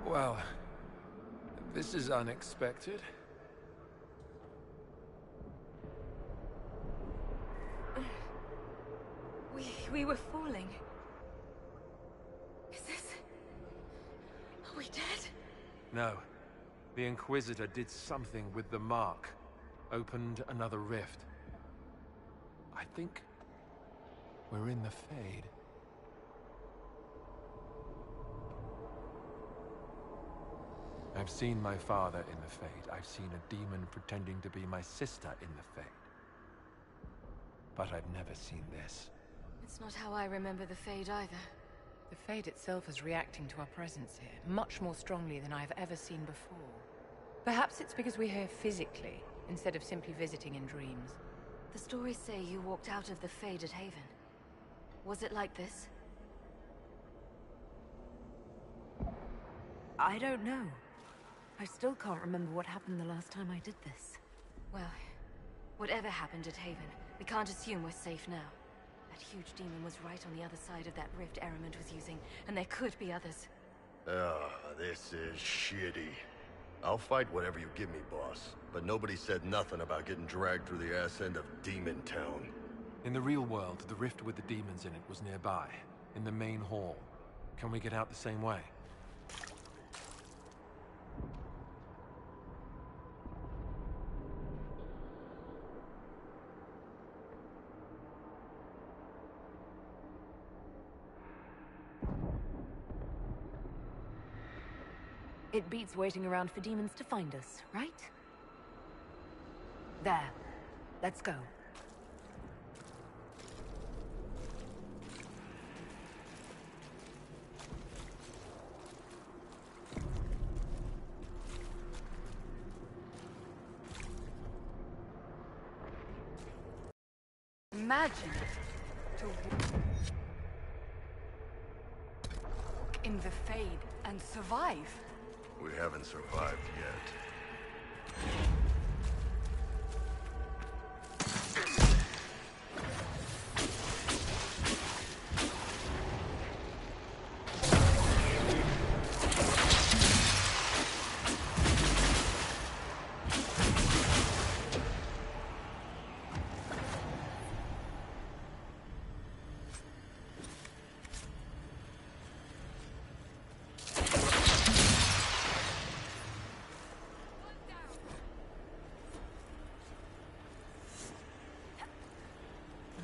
Well, this is unexpected. We were falling. Is this... Are we dead? No. The Inquisitor did something with the mark. Opened another rift. I think we're in the Fade. I've seen my father in the Fade. I've seen a demon pretending to be my sister in the Fade. But I've never seen this. It's not how I remember the Fade either. The Fade itself is reacting to our presence here, much more strongly than I've ever seen before. Perhaps it's because we're here physically, instead of simply visiting in dreams. The stories say you walked out of the Fade at Haven. Was it like this? I don't know. I still can't remember what happened the last time I did this. Well, whatever happened at Haven, we can't assume we're safe now. That huge demon was right on the other side of that rift Ehrman was using, and there could be others. This is shitty. I'll fight whatever you give me, boss. But nobody said nothing about getting dragged through the ass end of Demon Town. In the real world, the rift with the demons in it was nearby, in the main hall. Can we get out the same way? It beats waiting around for demons to find us, right? There. Let's go. Imagine to walk in the Fade and survive. We haven't survived yet.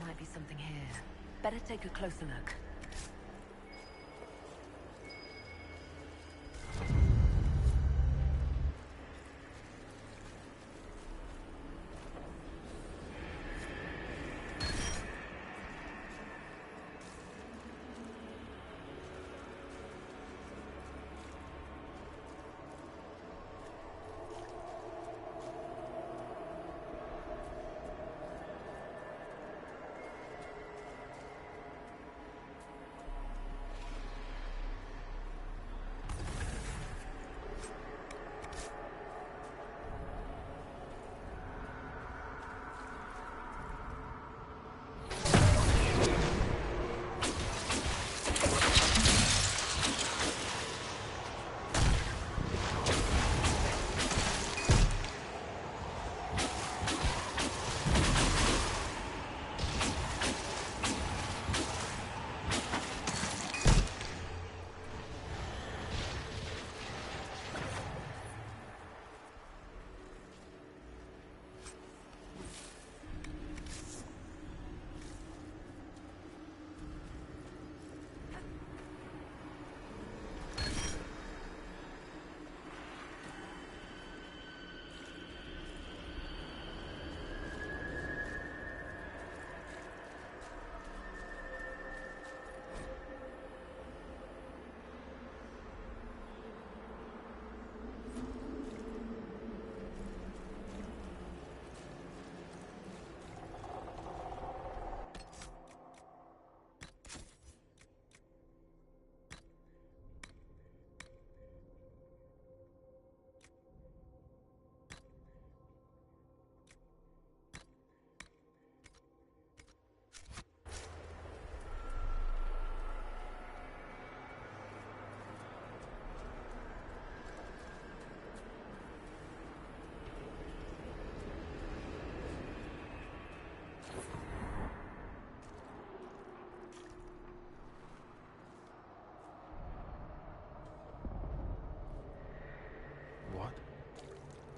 Might be something here. Better take a closer look.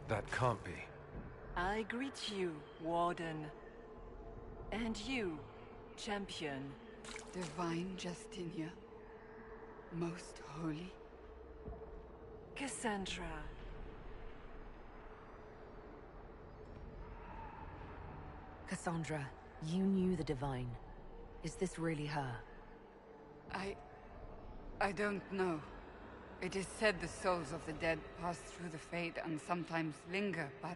That can't be. I greet you, Warden. And you, Champion. Divine Justinia. Most holy. Cassandra. Cassandra, you knew the Divine. Is this really her? I don't know. It is said the souls of the dead pass through the Fade and sometimes linger, but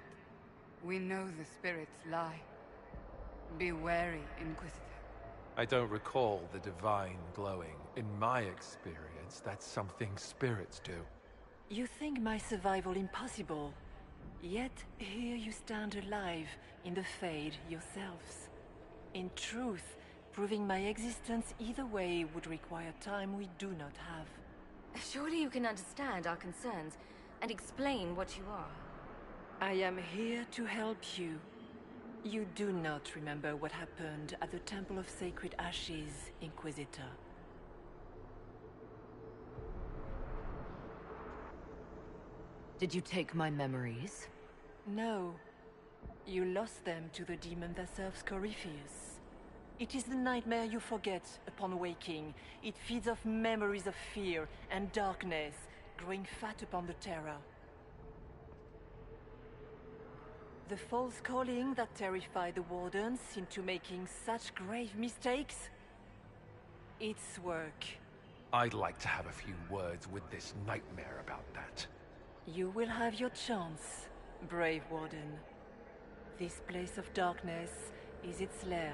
we know the spirits lie. Be wary, Inquisitor. I don't recall the Divine glowing. In my experience, that's something spirits do. You think my survival impossible, yet here you stand alive in the Fade yourselves. In truth, proving my existence either way would require time we do not have. Surely you can understand our concerns and explain what you are. I am here to help you. You do not remember what happened at the Temple of Sacred Ashes, Inquisitor. Did you take my memories? No. You lost them to the demon that serves Corypheus. It is the nightmare you forget upon waking. It feeds off memories of fear and darkness, growing fat upon the terror. The false calling that terrified the Wardens into making such grave mistakes? Its work. I'd like to have a few words with this nightmare about that. You will have your chance, brave Warden. This place of darkness is its lair.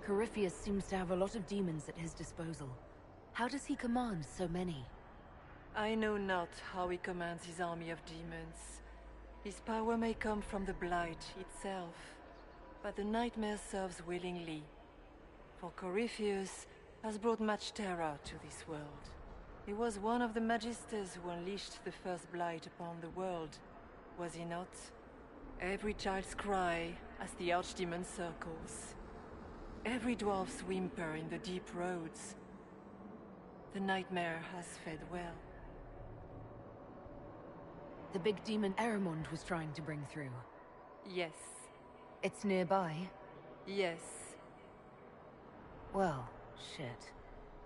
Corypheus seems to have a lot of demons at his disposal. How does he command so many? I know not how he commands his army of demons. His power may come from the Blight itself, but the nightmare serves willingly. For Corypheus has brought much terror to this world. He was one of the Magisters who unleashed the first Blight upon the world, was he not? Every child's cry as the Archdemon circles. Every dwarf's whimper in the deep roads. The nightmare has fed well. The big demon Eramond was trying to bring through. Yes. It's nearby? Yes. Well, shit.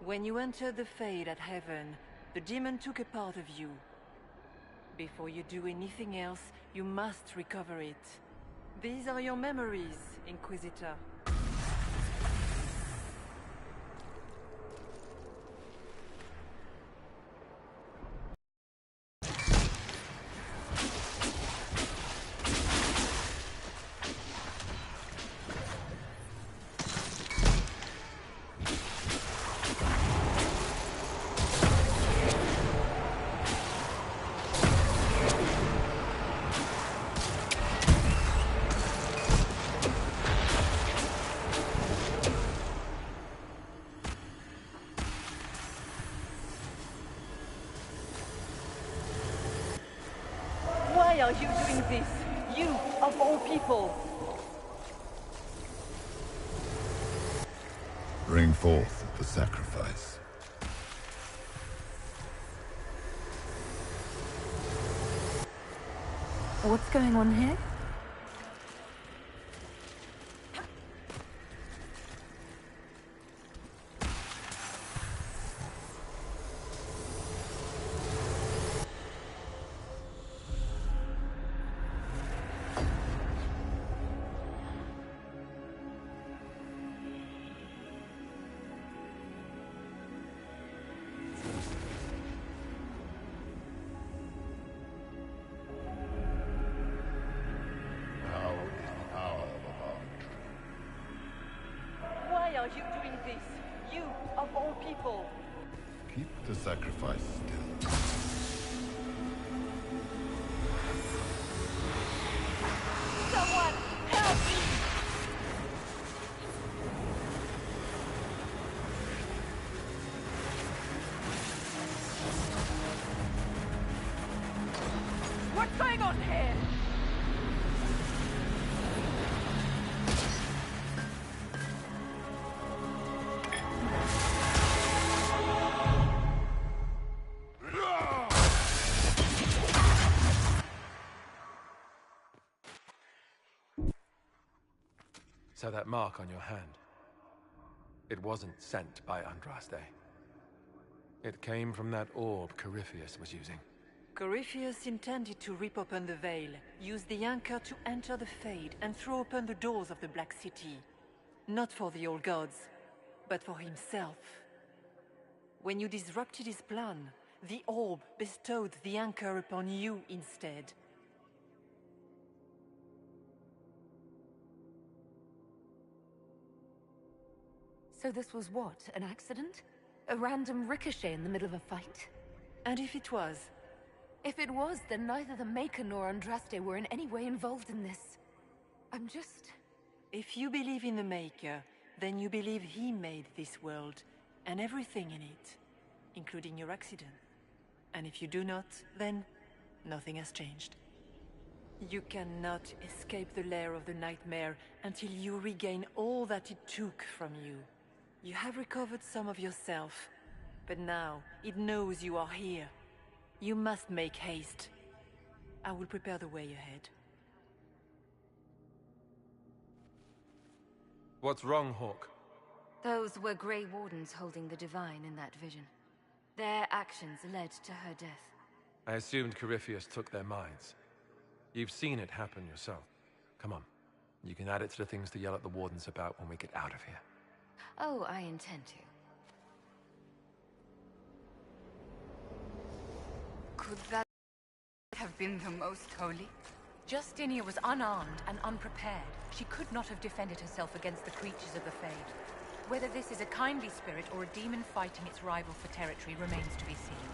When you entered the Fade at Heaven, the demon took a part of you. Before you do anything else, you must recover it. These are your memories, Inquisitor. Why are you doing this? You, of all people! Bring forth the sacrifice. What's going on here? Why are you doing this? You, of all people! Keep the sacrifice still. Someone, help me! What's going on here? So that mark on your hand, it wasn't sent by Andraste. It came from that orb Corypheus was using. Corypheus intended to rip open the veil, use the anchor to enter the Fade, and throw open the doors of the Black City. Not for the old gods, but for himself. When you disrupted his plan, the orb bestowed the anchor upon you instead. So this was what? An accident? A random ricochet in the middle of a fight? And if it was? If it was, then neither the Maker nor Andraste were in any way involved in this. I'm just... If you believe in the Maker, then you believe he made this world, and everything in it, including your accident. And if you do not, then nothing has changed. You cannot escape the lair of the nightmare until you regain all that it took from you. You have recovered some of yourself, but now it knows you are here. You must make haste. I will prepare the way ahead. What's wrong, Hawk? Those were Grey Wardens holding the Divine in that vision. Their actions led to her death. I assumed Corypheus took their minds. You've seen it happen yourself. Come on. You can add it to the things to yell at the Wardens about when we get out of here. Oh, I intend to. Could that have been the most holy? Justinia was unarmed and unprepared. She could not have defended herself against the creatures of the Fade. Whether this is a kindly spirit or a demon fighting its rival for territory remains to be seen.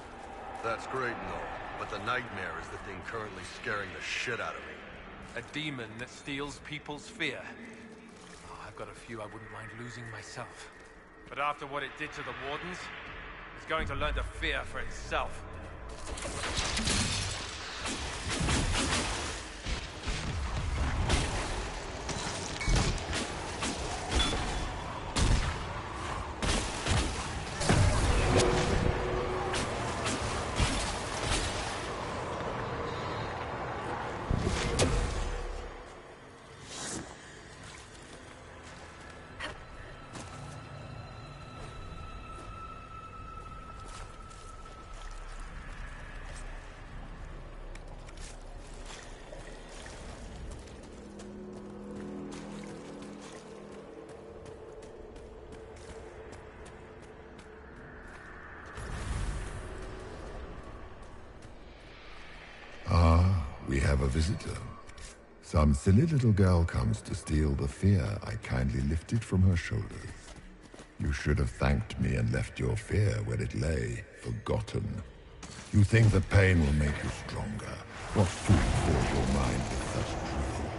That's great and all, but the nightmare is the thing currently scaring the shit out of me. A demon that steals people's fear. Oh, I've got a few I wouldn't mind losing myself. But after what it did to the Wardens, it's going to learn to fear for itself. We have a visitor. Some silly little girl comes to steal the fear I kindly lifted from her shoulders. You should have thanked me and left your fear where it lay, forgotten. You think the pain will make you stronger. What fool fills your mind with such dream?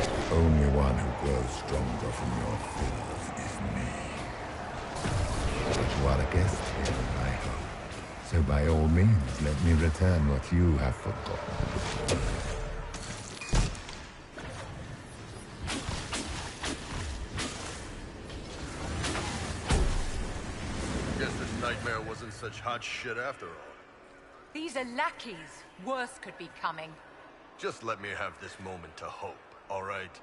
The only one who grows stronger from your fears is me. But you are a guest here, I hope. So by all means, let me return what you have forgotten. Guess this nightmare wasn't such hot shit after all. These are lackeys. Worse could be coming. Just let me have this moment to hope, all right?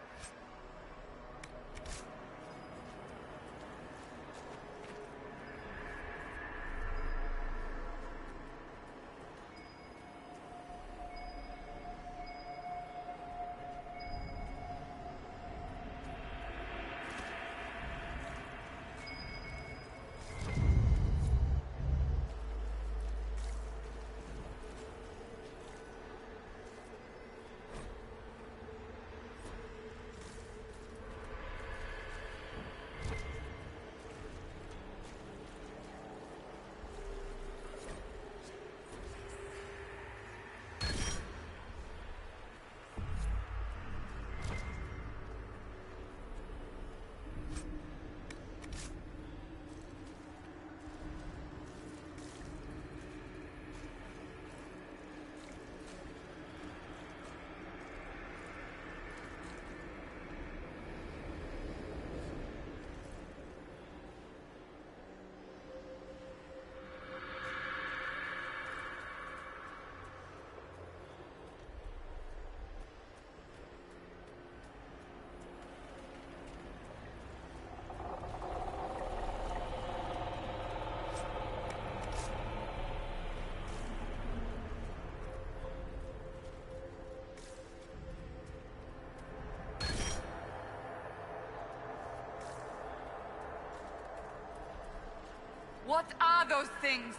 What are those things?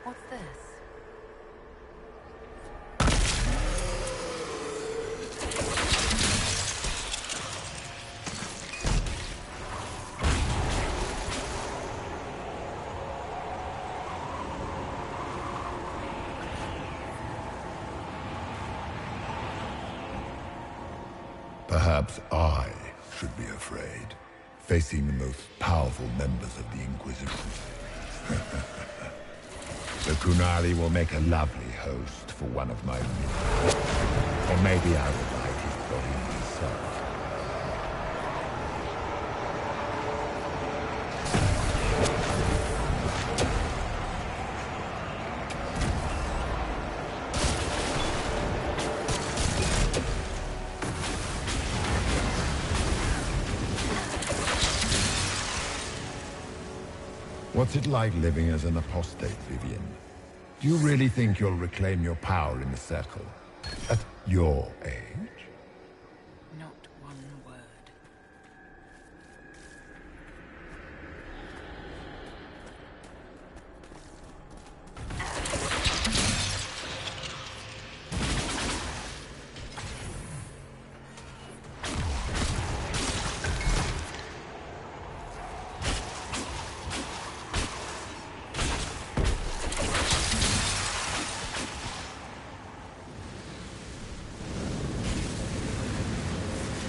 What's this? Perhaps I should be afraid, facing the most powerful members of the Inquisition. The Kunari will make a lovely host for one of my minions. Or maybe I would like his body myself. What's it like living as an apostate, Vivian? Do you really think you'll reclaim your power in the Circle? At your age? Not one word.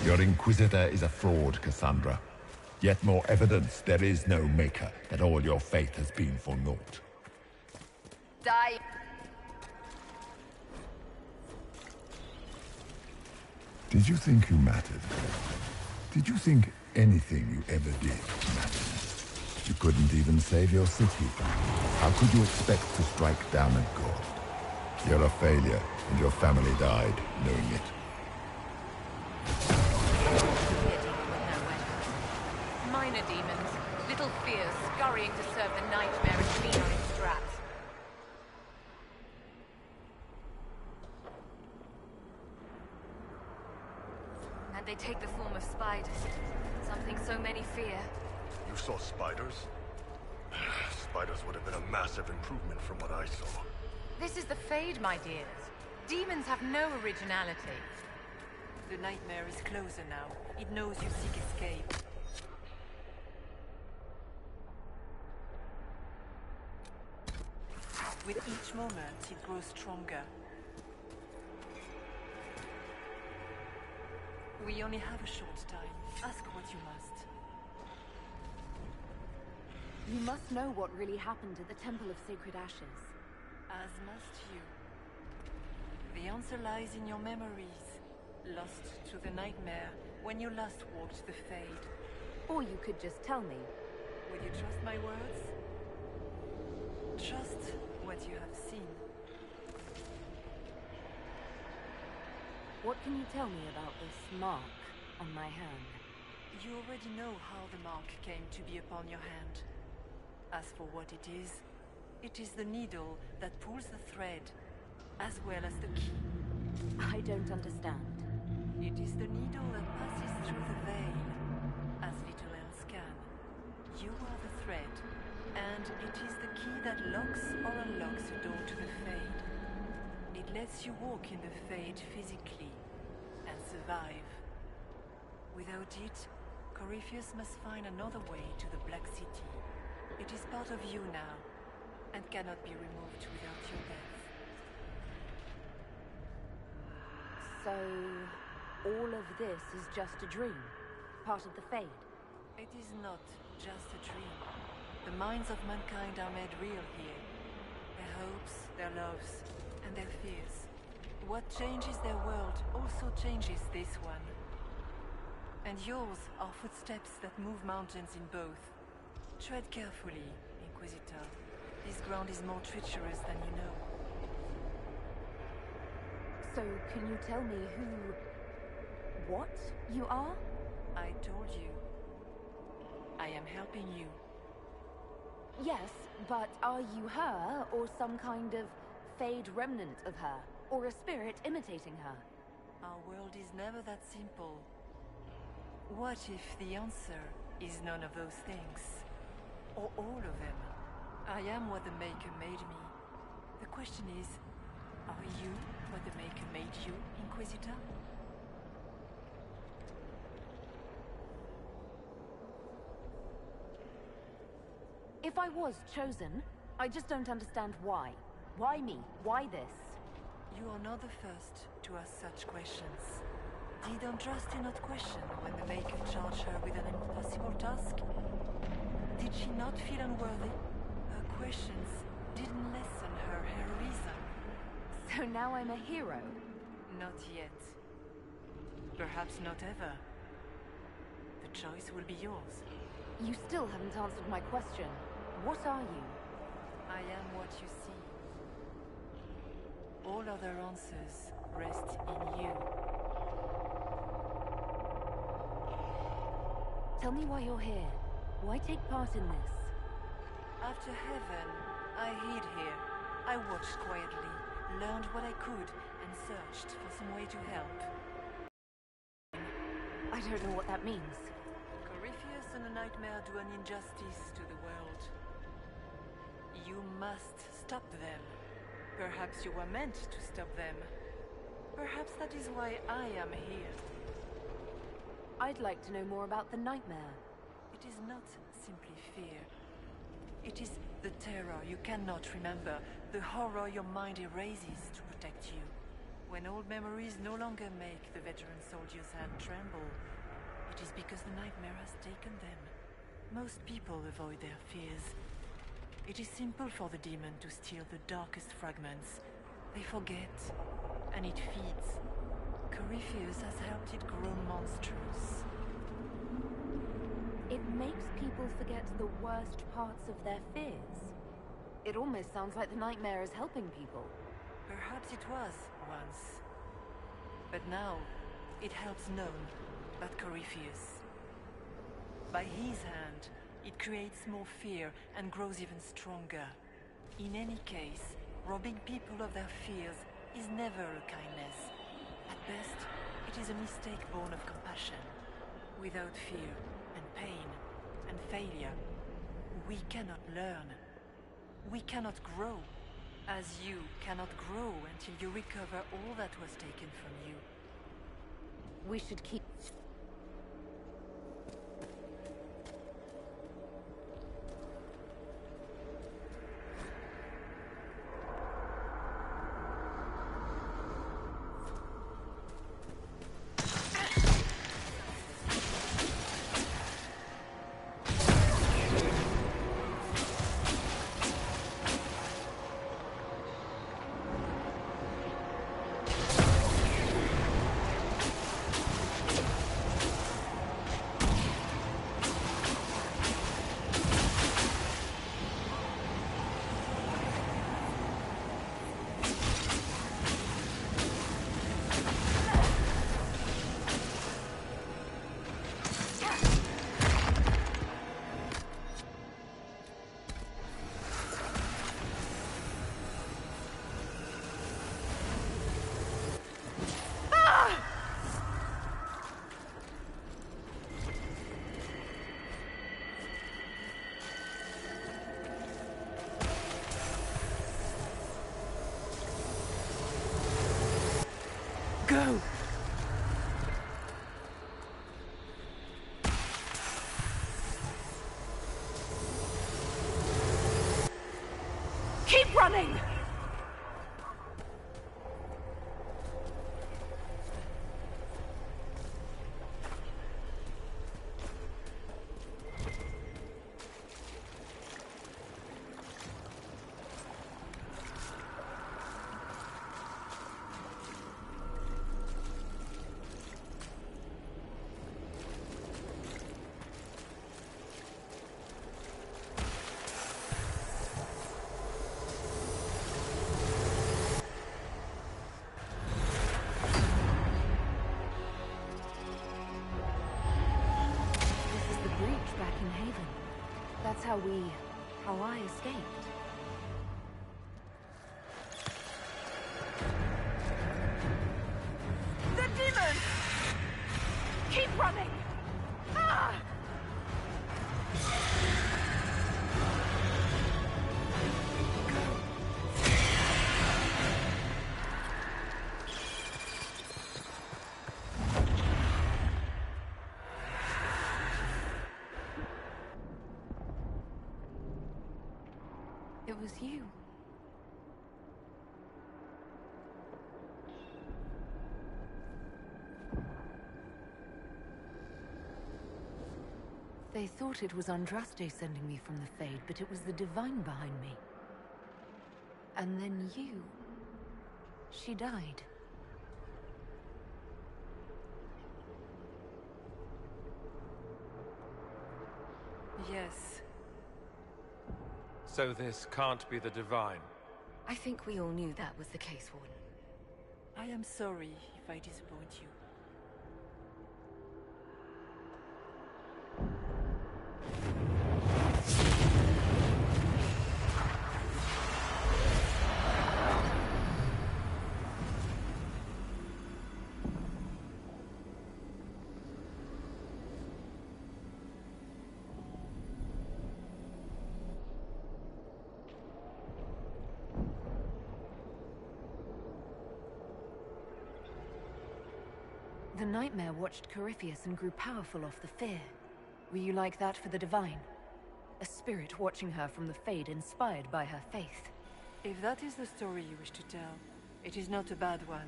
Your Inquisitor is a fraud, Cassandra. Yet more evidence there is no Maker, that all your faith has been for naught. Die! Did you think you mattered? Did you think anything you ever did mattered? You couldn't even save your city. How could you expect to strike down a god? You're a failure, and your family died knowing it. Minor demons, little fears scurrying to serve the nightmare and clean on its straps. And they take the form of spiders. Something so many fear. You saw spiders? Spiders would have been a massive improvement from what I saw. This is the Fade, my dears. Demons have no originality. The nightmare is closer now. It knows you seek escape. With each moment, it grows stronger. We only have a short time. Ask what you must. You must know what really happened at the Temple of Sacred Ashes. As must you. The answer lies in your memories. Lost to the nightmare when you last walked the Fade. Or you could just tell me. Will you trust my words? Trust what you have seen. What can you tell me about this mark on my hand? You already know how the mark came to be upon your hand. As for what it is the needle that pulls the thread, as well as the key. I don't understand. It is the needle that passes through the veil, as little else can. You are the thread, and it is the key that locks or unlocks the door to the Fade. It lets you walk in the Fade physically, and survive. Without it, Corypheus must find another way to the Black City. It is part of you now, and cannot be removed without your death. So, all of this is just a dream? Part of the Fade? It is not just a dream. The minds of mankind are made real here. Their hopes, their loves, and their fears. What changes their world also changes this one. And yours are footsteps that move mountains in both. Tread carefully, Inquisitor. This ground is more treacherous than you know. So, can you tell me what you are? I told you. I am helping you. Yes, but are you her, or some kind of Fade remnant of her? Or a spirit imitating her? Our world is never that simple. What if the answer is none of those things? Or all of them? I am what the Maker made me. The question is, are you what the Maker made you, Inquisitor? If I was chosen, I just don't understand why. Why me? Why this? You are not the first to ask such questions. Did Andraste not question when the Maker charged her with an impossible task? Did she not feel unworthy? Her questions didn't lessen her heroism. So now I'm a hero? Not yet. Perhaps not ever. The choice will be yours. You still haven't answered my question. What are you? I am what you see. All other answers rest in you. Tell me why you're here. Why take part in this? After heaven, I hid here. I watched quietly, learned what I could, and searched for some way to help. I don't know what that means. Corypheus and a nightmare do an injustice to the world. You must stop them. Perhaps you were meant to stop them. Perhaps that is why I am here. I'd like to know more about the nightmare. It is not simply fear. It is the terror you cannot remember, the horror your mind erases to protect you. When old memories no longer make the veteran soldier's hand tremble, it is because the nightmare has taken them. Most people avoid their fears. It is simple for the demon to steal the darkest fragments. They forget, and it feeds. Corypheus has helped it grow monstrous. It makes people forget the worst parts of their fears. It almost sounds like the nightmare is helping people. Perhaps it was once. But now, it helps none but Corypheus. By his hand, it creates more fear and grows even stronger. In any case, robbing people of their fears is never a kindness. At best, it is a mistake born of compassion. Without fear, and pain, and failure, we cannot learn. We cannot grow, as you cannot grow until you recover all that was taken from you. We should keep... Go! Keep running! That's how I escaped. The demon! Keep running! Ah! It was you. They thought it was Andraste sending me from the Fade, but it was the Divine behind me. And then you... She died. Yes. So this can't be the Divine. I think we all knew that was the case, Warden. I am sorry if I disappoint you. The Nightmare watched Corypheus and grew powerful off the fear. Were you like that for the Divine? A spirit watching her from the Fade, inspired by her faith. If that is the story you wish to tell, it is not a bad one.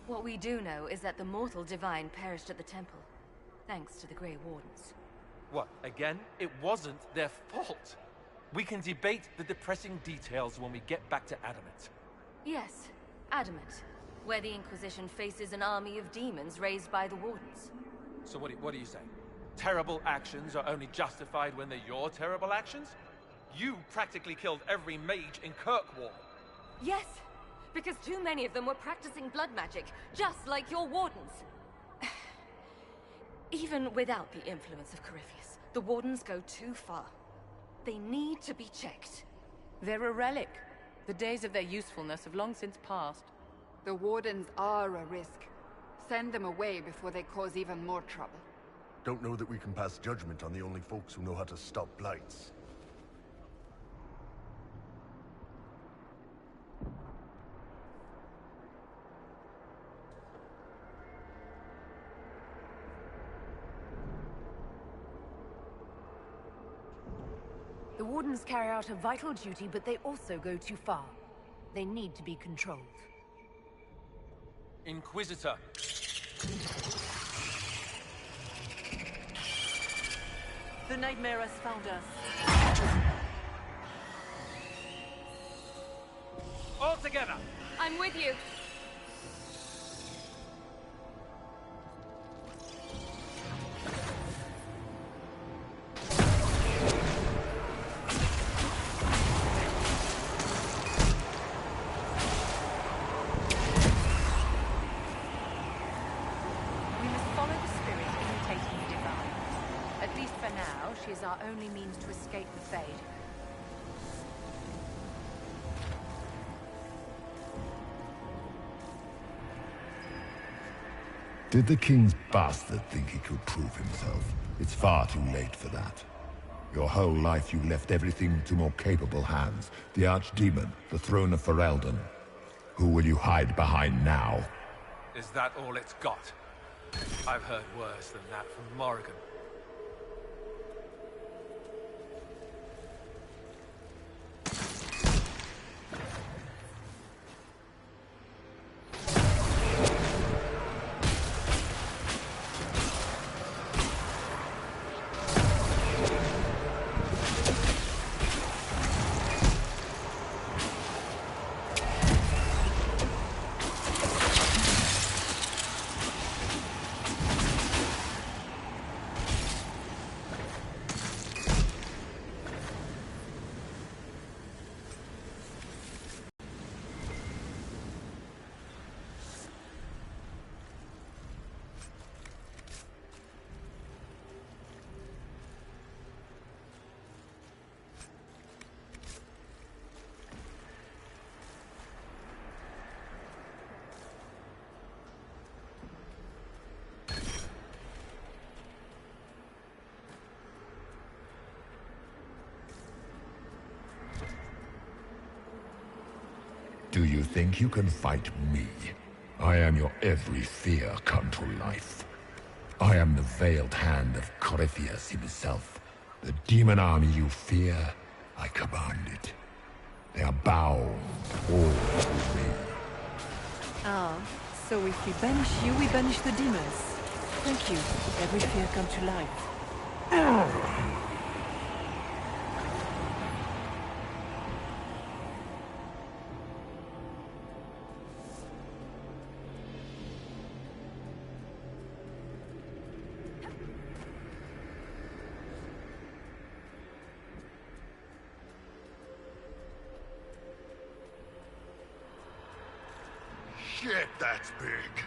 What we do know is that the mortal Divine perished at the temple, thanks to the Grey Wardens. What, again? It wasn't their fault. We can debate the depressing details when we get back to Adamant. Yes, Adamant, where the Inquisition faces an army of demons raised by the Wardens. So what do you say? Terrible actions are only justified when they're your terrible actions? You practically killed every mage in Kirkwall. Yes, because too many of them were practicing blood magic, just like your Wardens. Even without the influence of Corypheus, the Wardens go too far. They need to be checked. They're a relic. The days of their usefulness have long since passed. The Wardens are a risk. Send them away before they cause even more trouble. Don't know that we can pass judgment on the only folks who know how to stop blights. The Wardens carry out a vital duty, but they also go too far. They need to be controlled. Inquisitor. The Nightmare has found us. All together! I'm with you. She is our only means to escape the Fade. Did the King's bastard think he could prove himself? It's far too late for that. Your whole life you left everything to more capable hands. The Archdemon, the throne of Ferelden. Who will you hide behind now? Is that all it's got? I've heard worse than that from Morrigan. Do you think you can fight me? I am your every fear come to life. I am the veiled hand of Corypheus himself. The demon army you fear, I command it. They are bound all to me. Ah, so if we banish you, we banish the demons. Thank you. Every fear come to life. Shit, that's big.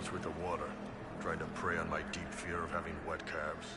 starts with the water, trying to prey on my deep fear of having wet calves.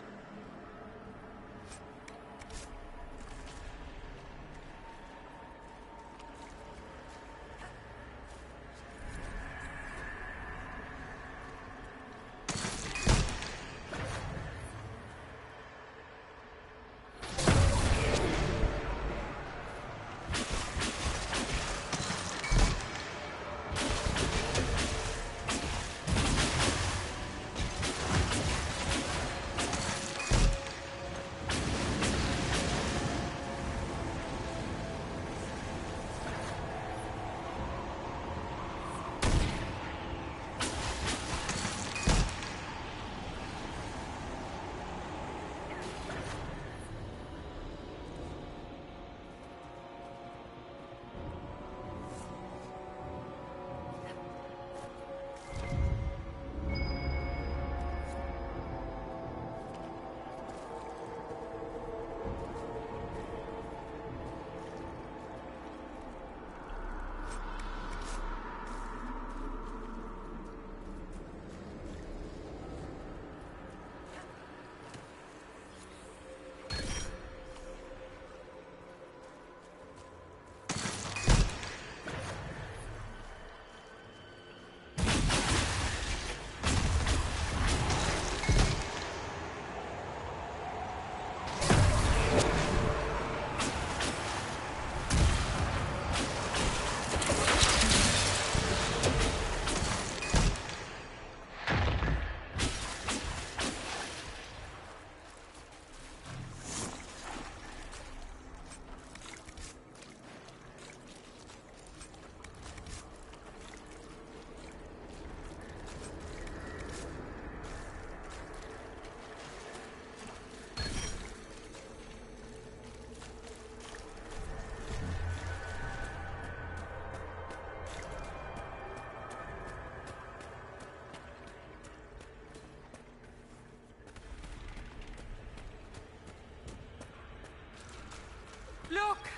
Look!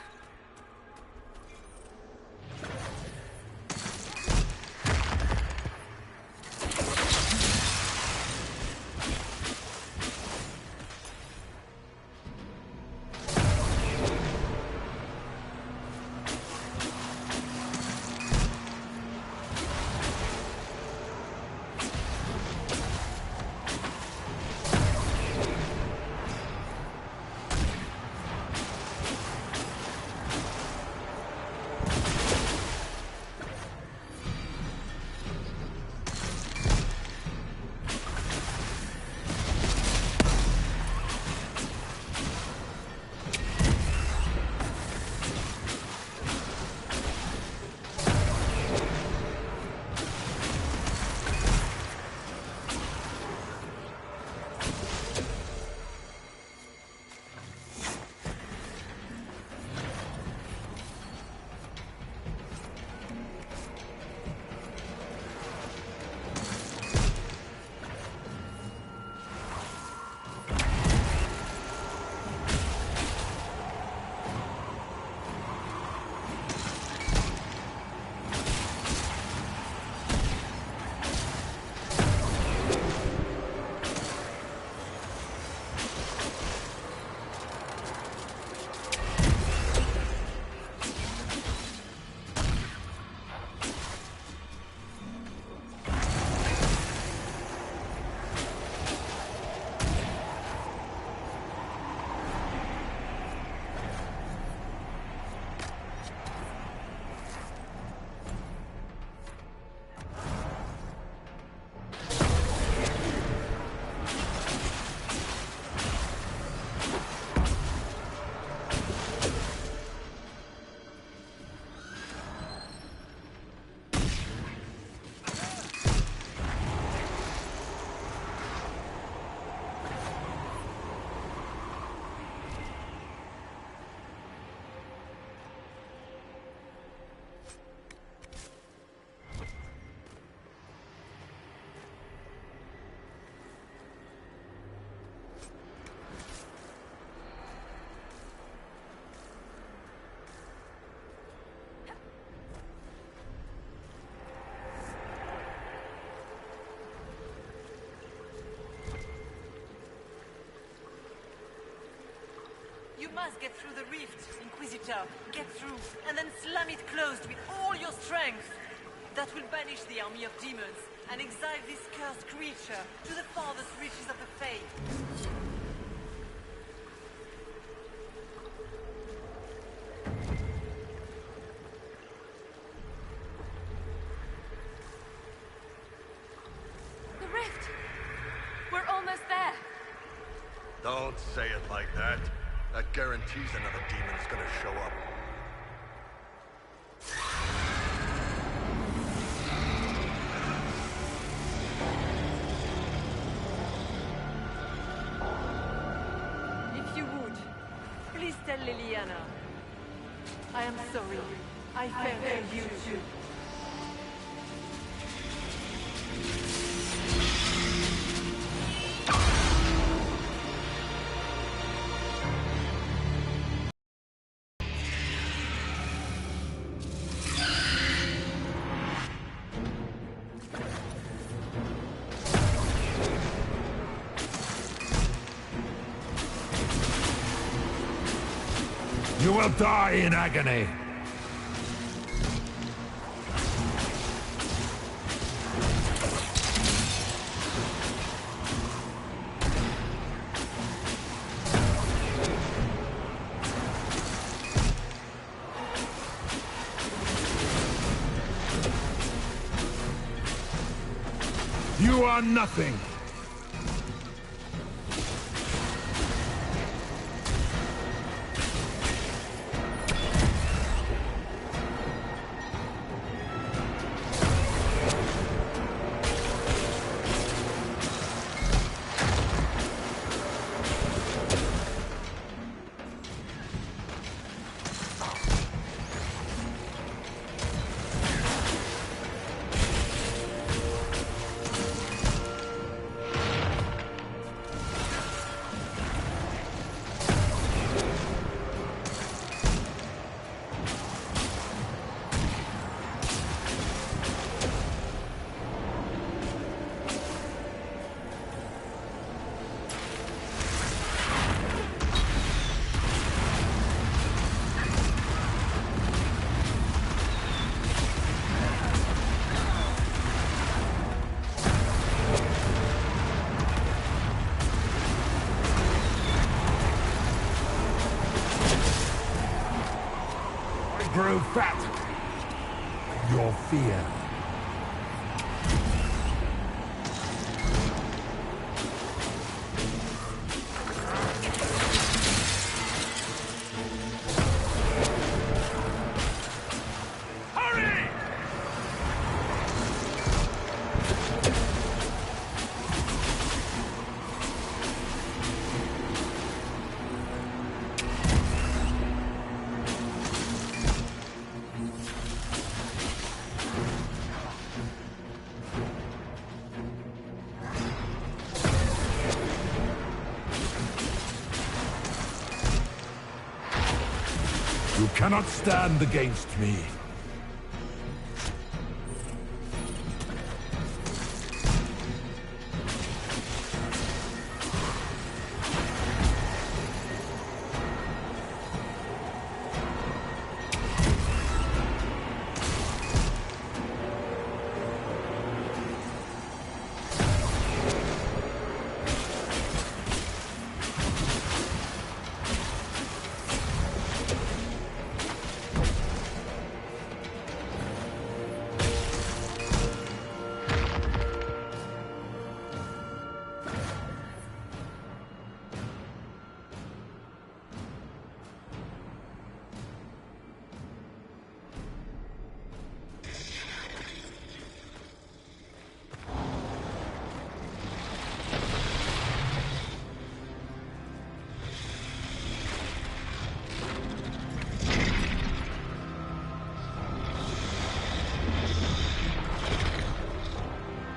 You must get through the rift, Inquisitor. Get through, and then slam it closed with all your strength. That will banish the army of demons, and exile this cursed creature to the farthest reaches of the Fade. The rift! We're almost there! Don't say it like that. That guarantees another demon's gonna show up. If you would, please tell Liliana. I am sorry. I failed you too. You will die in agony. You are nothing. Grow fat. Your fear. You cannot stand against me.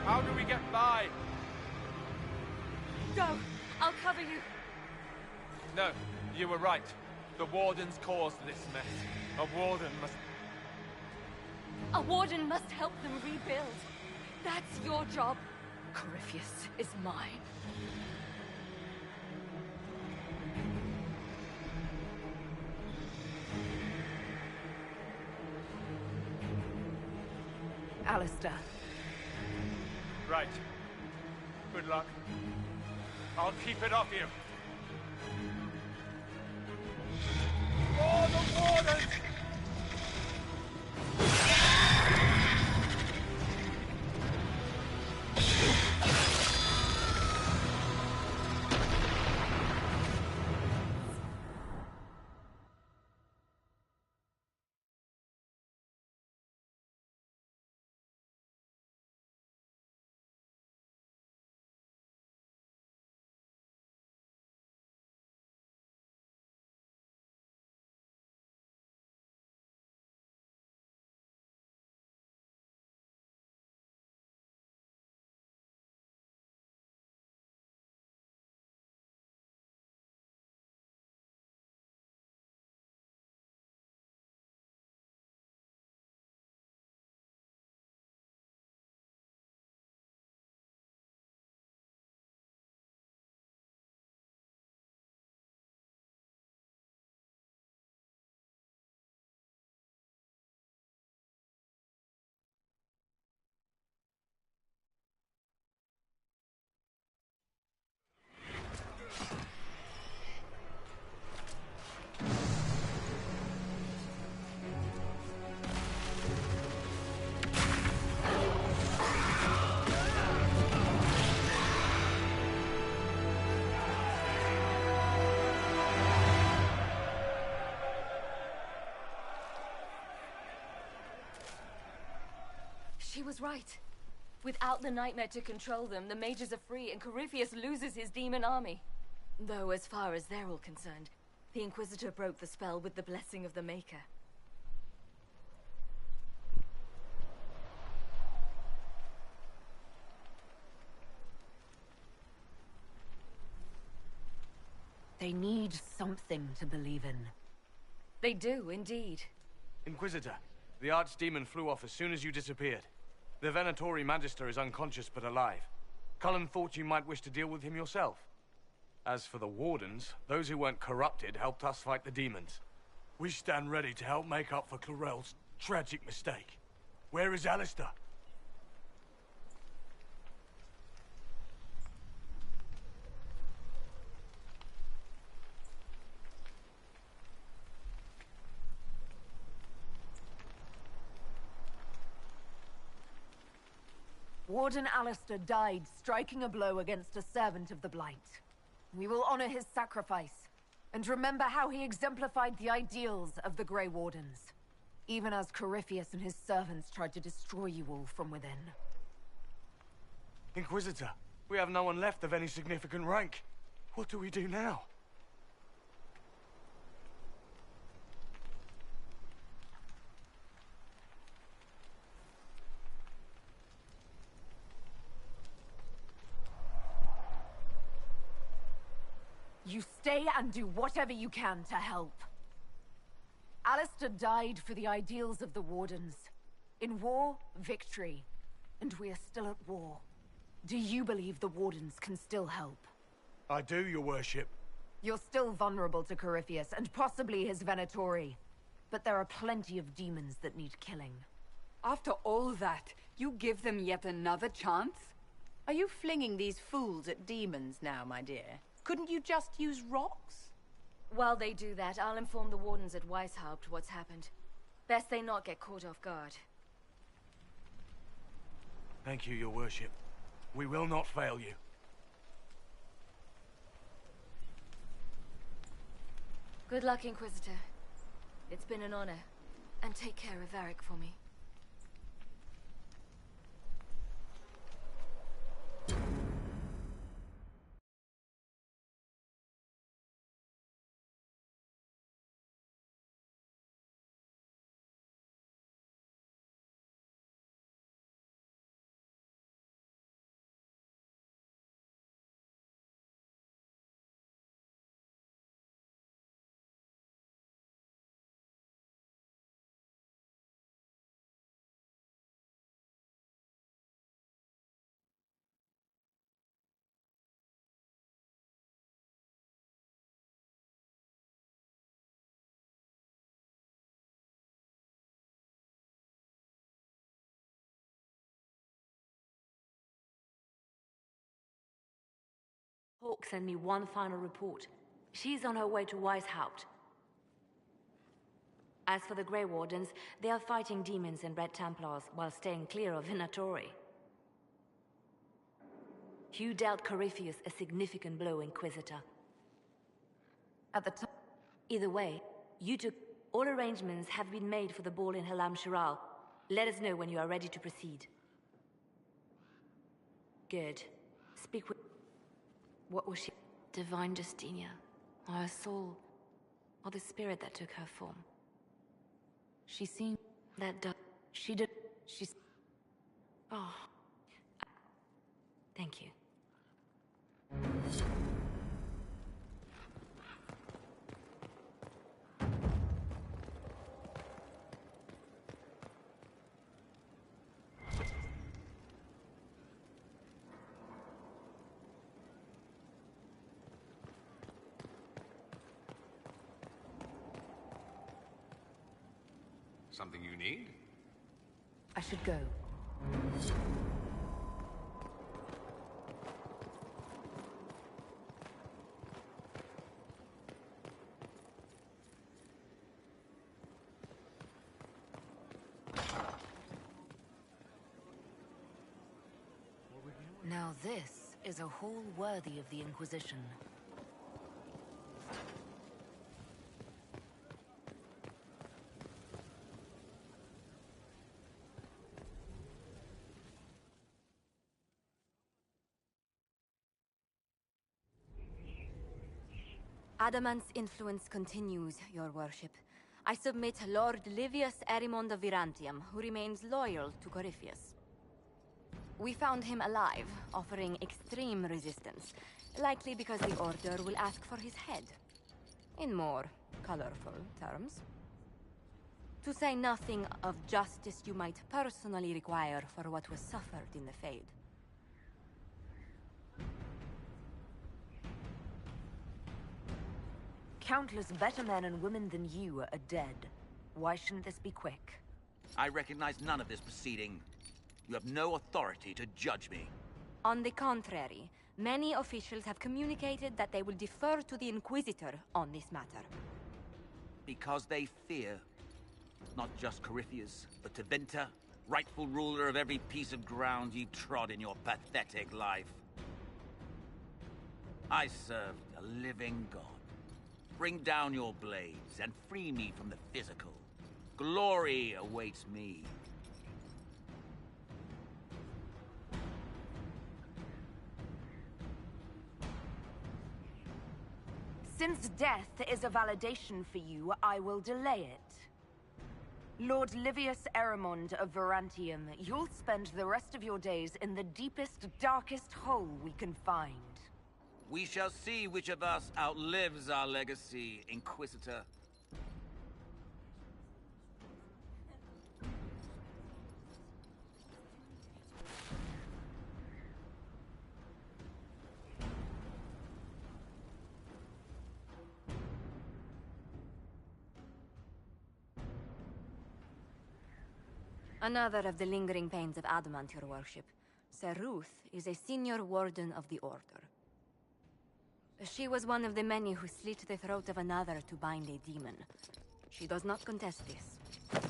How do we get by? Go! I'll cover you. No, you were right. The Wardens caused this mess. A Warden must... A Warden must help them rebuild. That's your job. Corypheus is mine. Alistair. Right. Good luck. I'll keep it off you. For the Wardens! She was right. Without the nightmare to control them, the mages are free and Corypheus loses his demon army. Though as far as they're all concerned, the Inquisitor broke the spell with the blessing of the Maker. They need something to believe in. They do, indeed. Inquisitor, the Archdemon flew off as soon as you disappeared. The Venatori Magister is unconscious but alive. Cullen thought you might wish to deal with him yourself. As for the Wardens, those who weren't corrupted helped us fight the demons. We stand ready to help make up for Clarel's tragic mistake. Where is Alistair? Warden Alistair died striking a blow against a servant of the Blight. We will honor his sacrifice, and remember how he exemplified the ideals of the Grey Wardens, even as Corypheus and his servants tried to destroy you all from within. Inquisitor, we have no one left of any significant rank. What do we do now? You stay and do whatever you can to help. Alistair died for the ideals of the Wardens. In war, victory. And we are still at war. Do you believe the Wardens can still help? I do, your worship. You're still vulnerable to Corypheus, and possibly his Venatori. But there are plenty of demons that need killing. After all that, you give them yet another chance? Are you flinging these fools at demons now, my dear? Couldn't you just use rocks? While they do that, I'll inform the Wardens at Weishaupt what's happened. Best they not get caught off guard. Thank you, your worship. We will not fail you. Good luck, Inquisitor. It's been an honor. And take care of Varric for me. Hawk sent me one final report. She's on her way to Weishaupt. As for the Grey Wardens, they are fighting demons and Red Templars while staying clear of Venatori. You dealt Corypheus a significant blow, Inquisitor. At the time... Either way, you took... All arrangements have been made for the ball in Halam Shiral. Let us know when you are ready to proceed. Good. Speak with... What was she? Divine Justinia. Or her soul. Or the spirit that took her form. She seemed... She did... She's... Oh. Thank you. Something you need? I should go. Now this is a hall worthy of the Inquisition. Adamant's influence continues, your worship. I submit Lord Livius Erimond of Virantium, who remains loyal to Corypheus. We found him alive, offering extreme resistance, likely because the Order will ask for his head. In more colorful terms. To say nothing of justice you might personally require for what was suffered in the Fade. Countless better men and women than you are dead. Why shouldn't this be quick? I recognize none of this proceeding. You have no authority to judge me. On the contrary, many officials have communicated that they will defer to the Inquisitor on this matter. Because they fear. Not just Corypheus, but Tevinter, rightful ruler of every piece of ground you trod in your pathetic life. I serve a living god. Bring down your blades and free me from the physical. Glory awaits me. Since death is a validation for you, I will delay it. Lord Livius Erimond of Virantium, you'll spend the rest of your days in the deepest, darkest hole we can find. We shall see which of us outlives our legacy, Inquisitor. Another of the lingering pains of Adamant, your worship. Sir Ruth is a senior warden of the Order. She was one of the many who slit the throat of another to bind a demon. She does not contest this.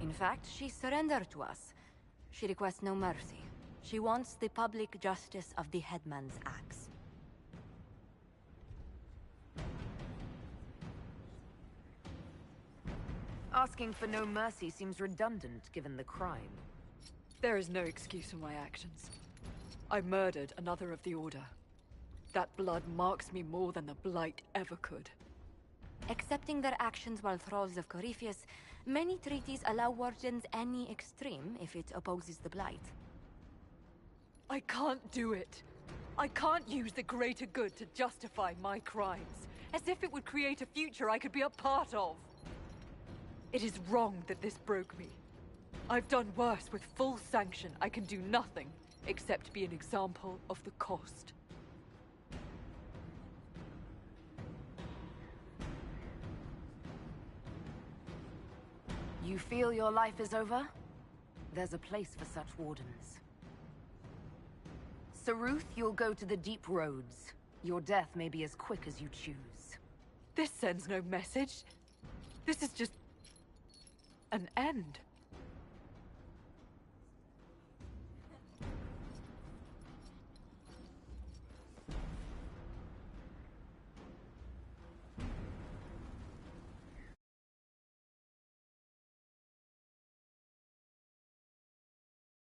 In fact, she surrendered to us. She requests no mercy. She wants the public justice of the headman's axe. Asking for no mercy seems redundant given the crime. There is no excuse for my actions. I murdered another of the Order. That blood marks me more than the Blight ever could. Accepting their actions while thralls of Corypheus, many treaties allow wardens any extreme if it opposes the Blight. I can't do it. I can't use the greater good to justify my crimes, as if it would create a future I could be a part of. It is wrong that this broke me. I've done worse with full sanction. I can do nothing except be an example of the cost. You feel your life is over? There's a place for such wardens. Saruth, you'll go to the Deep Roads. Your death may be as quick as you choose. This sends no message. This is just... an end.